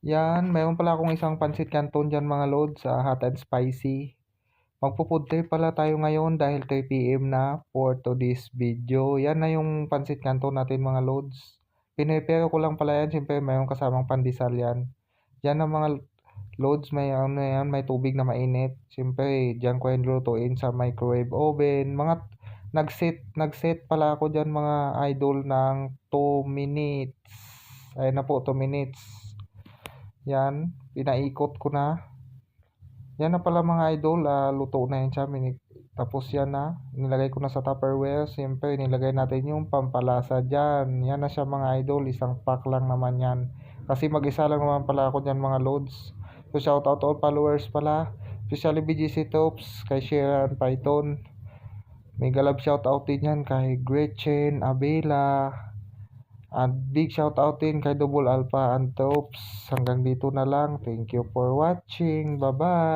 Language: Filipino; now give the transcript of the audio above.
Yan, mayroon pala akong isang pansit canton diyan mga lods, hot and spicy. Magpo-food trip pala tayo ngayon dahil 3 PM na for today's video. Yan na yung pansit canton natin mga lods. Pinrepare ko lang pala yan, siyempre mayroong kasamang pandesal yan. Yan ang mga loads, may ano yan, may tubig na mainit. Siyempre, diyan ko yan lutuin sa microwave oven. Nag-set pala ako diyan mga idol ng 2 minutes. Ayun na po, 2 minutes. Yan, pinaikot ko na. Yan na pala mga idol, luto na yan siya. Tapos yan na, nilagay ko na sa Tupperware. Siyempre, nilagay natin yung pampalasa dyan. Yan na siya mga idol, isang pack lang naman yan. Kasi mag-isa lang naman pala ako dyan mga loads. So, shout out all followers pala. Especially BGC Tops, kay Sharon Python. May galab shout out din yan kay Gretchen Abela. At big shout out din kay Double Alpha and Tops. Hanggang dito na lang. Thank you for watching. Bye-bye.